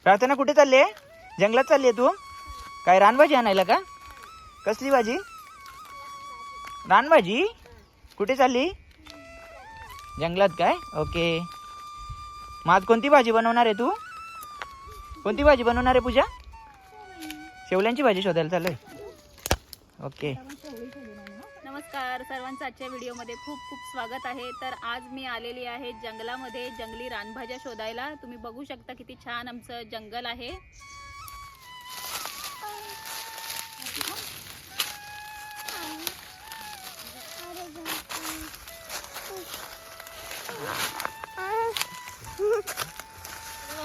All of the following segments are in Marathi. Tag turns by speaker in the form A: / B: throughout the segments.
A: प्रार्थना कुठे चालली आहे? जंगलात चालली आहे तू? काय रानभाजी आणायला का? कसली भाजी? रानभाजी? कुठे चालली? जंगलात काय? ओके. मग आज कोणती भाजी बनवणार आहे तू? कोणती भाजी बनवणार आहे पूजा? शेवल्यांची भाजी शोधायला चाललोय. ओके.
B: नमस्कार सर्वांचं आजच्या व्हिडिओमध्ये खूप खूप स्वागत आहे. तर आज मी आलेली आहे जंगलामध्ये जंगली रानभाज्या शोधायला. तुम्ही बघू शकता किती छान आमचं जंगल आहे.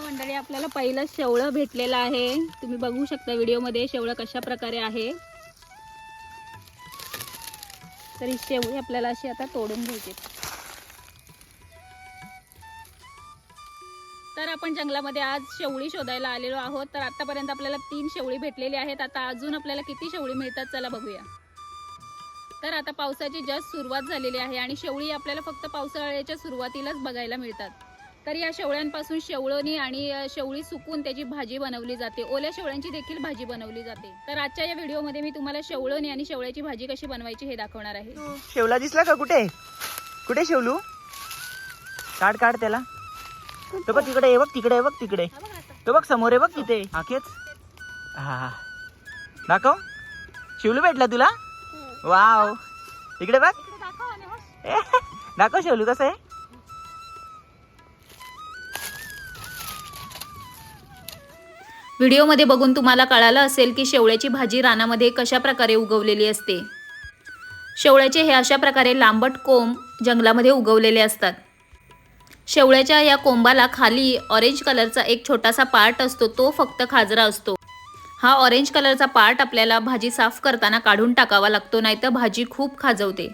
B: मंडळी, आपल्याला पहिलं शेवळं भेटलेलं आहे. तुम्ही बघू शकता व्हिडिओमध्ये शेवळं कशा प्रकारे आहे. तर ही शेवळी आपल्याला अशी आता तोडून घ्यायची. तर आपण जंगलामध्ये आज शेवळी शोधायला आलेलो आहोत. तर आतापर्यंत आपल्याला 3 शेवळी भेटलेली आहेत. आता अजून आपल्याला किती शेवळी मिळतात चला बघूया. तर आता पावसाची जस्ट सुरुवात झालेली आहे आणि शेवळी आपल्याला फक्त पावसाळ्याच्या सुरुवातीलाच बघायला मिळतात. तर या शेवळ्यांपासून शेवळोनी आणि शेवळी सुकून त्याची भाजी बनवली जाते. ओल्या शेवळ्यांची देखील भाजी बनवली जाते. तर आजच्या या व्हिडिओमध्ये मी तुम्हाला शेवळोनी आणि शेवळ्याची भाजी कशी बनवायची हे दाखवणार आहे.
A: शेवला दिसला का? कुठे कुठे शेवलू? काढ काढ त्याला. तो बघ तिकडे आहे, बघ तिकडे आहे, बघ तिकडे. तो बघ समोर आहे, बघ तिथे. आखेच. हा दाखव. शेवलू भेटला तुला? वाव. इकडे बघ. दाखव शेवलू कसं आहे.
B: व्हिडिओमध्ये बघून तुम्हाला कळालं असेल की शेवळ्याची भाजी रानामध्ये कशा प्रकारे उगवलेली असते. शेवळ्याचे हे अशा प्रकारे लांबट कोंब जंगलामध्ये उगवलेले असतात. शेवळ्याच्या या कोंबाला खाली ऑरेंज कलरचा एक छोटासा पार्ट असतो, तो फक्त खाजरा असतो. हा ऑरेंज कलरचा पार्ट आपल्याला भाजी साफ करताना काढून टाकावा लागतो, नाहीतर भाजी खूप खाजवते.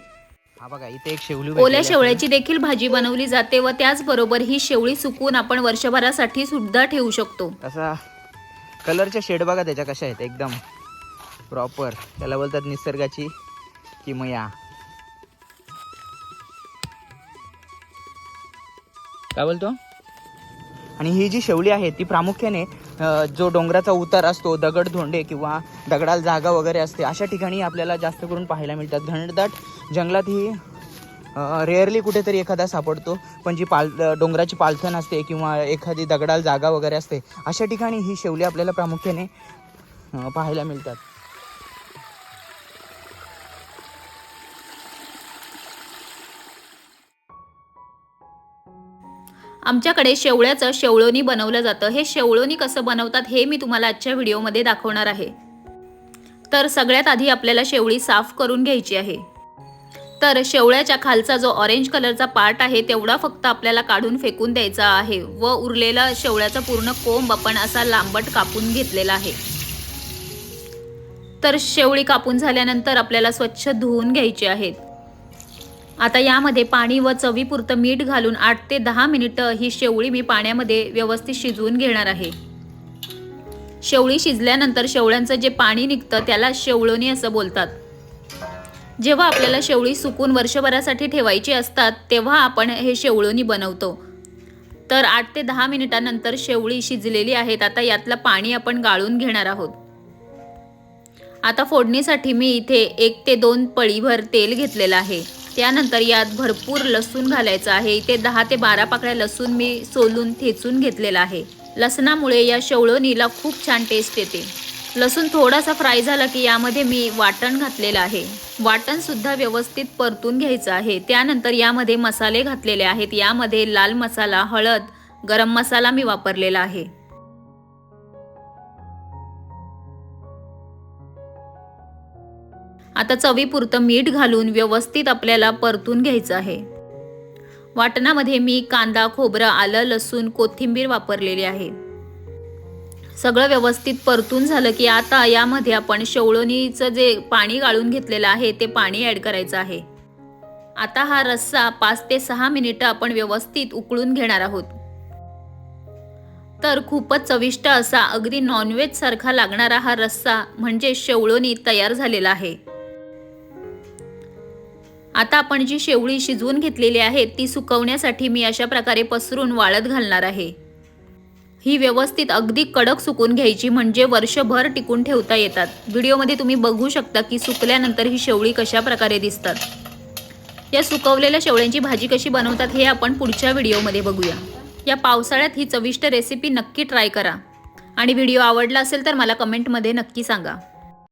A: हा बघा, इथे एक शेवलू.
B: ओल्या शेवळ्याची देखील भाजी बनवली जाते व त्याचबरोबर ही शेवळी सुकून आपण वर्षभरासाठी सुद्धा ठेवू शकतो.
A: असा कलरच्या शेड बघा त्याच्या कशा आहेत, एकदम प्रॉपर. त्याला बोलतात निसर्गाची किमया. काय बोलतो? आणि ही जी शेवली आहे ती प्रामुख्याने जो डोंगराचा उतार असतो, दगड धोंडे किंवा दगडाला जागा वगैरे असते, अशा ठिकाणी आपल्याला जास्त करून पाहायला मिळतात. घनदाट जंगलात ही रेअरली कुठेतरी एखादा सापडतो, पण जी डोंगराची पालथन असते किंवा एखादी दगडाला जागा वगैरे असते, अशा ठिकाणी ही शेवली आपल्याला प्रामुख्याने पाहायला मिळतात.
B: आमच्याकडे शेवळ्याचं शेवळोनी बनवलं जातं. हे शेवळोनी कसं बनवतात हे मी तुम्हाला आजच्या व्हिडिओमध्ये दाखवणार आहे. तर सगळ्यात आधी आपल्याला शेवळी साफ करून घ्यायची आहे. तर शेवळ्याच्या खालचा जो ऑरेंज कलरचा पार्ट आहे तेवढा फक्त आपल्याला काढून फेकून द्यायचा आहे व उरलेला शेवळ्याचा पूर्ण कोंब आपण असा लांबट कापून घेतलेला आहे. तर शेवळी कापून झाल्यानंतर आपल्याला स्वच्छ धुवून घ्यायची आहेत. आता यामध्ये पाणी व चवीपुरतं मीठ घालून 8 ते 10 मिनिटं ही शेवळी मी पाण्यामध्ये व्यवस्थित शिजवून घेणार आहे. शेवळी शिजल्यानंतर शेवळ्यांचं जे पाणी निघतं त्याला शेवळोनी असं बोलतात. जेव्हा आपल्याला शेवळी सुकून वर्षभरासाठी ठेवायची असतात तेव्हा आपण हे शेवळोनी बनवतो. तर 8 ते 10 मिनिटांनंतर शेवळी शिजलेली आहेत. आता यातलं पाणी आपण गाळून घेणार आहोत. आता फोडणीसाठी मी इथे 1 ते 2 पळीभर तेल घेतलेलं आहे. त्यानंतर यात भरपूर लसूण घालायचं आहे. इथे 10 ते 12 पाकळ्या लसूण मी सोलून ठेचून घेतलेला आहे. लसणामुळे या शेवळोनीला खूप छान टेस्ट येते. लसूण थोडासा फ्राय झाला की यामध्ये मी वाटण घातलेलं आहे. वाटण सुद्धा व्यवस्थित परतून घ्यायचं आहे. त्यानंतर यामध्ये मसाले घातलेले आहेत. यामध्ये लाल मसाला, हळद, गरम मसाला मी वापरलेला आहे. आता चवीपुरतं मीठ घालून व्यवस्थित आपल्याला परतून घ्यायचं आहे. वाटणामध्ये मी कांदा, खोबरं, आलं, लसूण, कोथिंबीर वापरलेली आहे. सगळं व्यवस्थित परतून झालं की आता यामध्ये आपण शेवळोनीचं जे पाणी गाळून घेतलेलं आहे ते पाणी ॲड करायचं आहे. आता हा रस्सा 5 ते 6 मिनिटं आपण व्यवस्थित उकळून घेणार आहोत. तर खूपच चविष्ट असा अगदी नॉनव्हेज सारखा लागणारा हा रस्सा म्हणजे शेवळोनी तयार झालेला आहे. आता आपण जी शेवळी शिजवून घेतलेली आहे ती सुकवण्यासाठी मी अशा प्रकारे पसरून वाळत घालणार आहे. ही व्यवस्थित अगदी कडक सुकून घ्यायची, म्हणजे वर्षभर टिकून ठेवता येतात. व्हिडिओमध्ये तुम्ही बघू शकता की सुकल्यानंतर ही शेवळी कशा प्रकारे दिसतात. या सुकवलेल्या शेवळ्यांची भाजी कशी बनवतात हे आपण पुढच्या व्हिडिओमध्ये बघूया. या पावसाळ्यात ही चविष्ट रेसिपी नक्की ट्राय करा आणि व्हिडिओ आवडला असेल तर मला कमेंटमध्ये नक्की सांगा.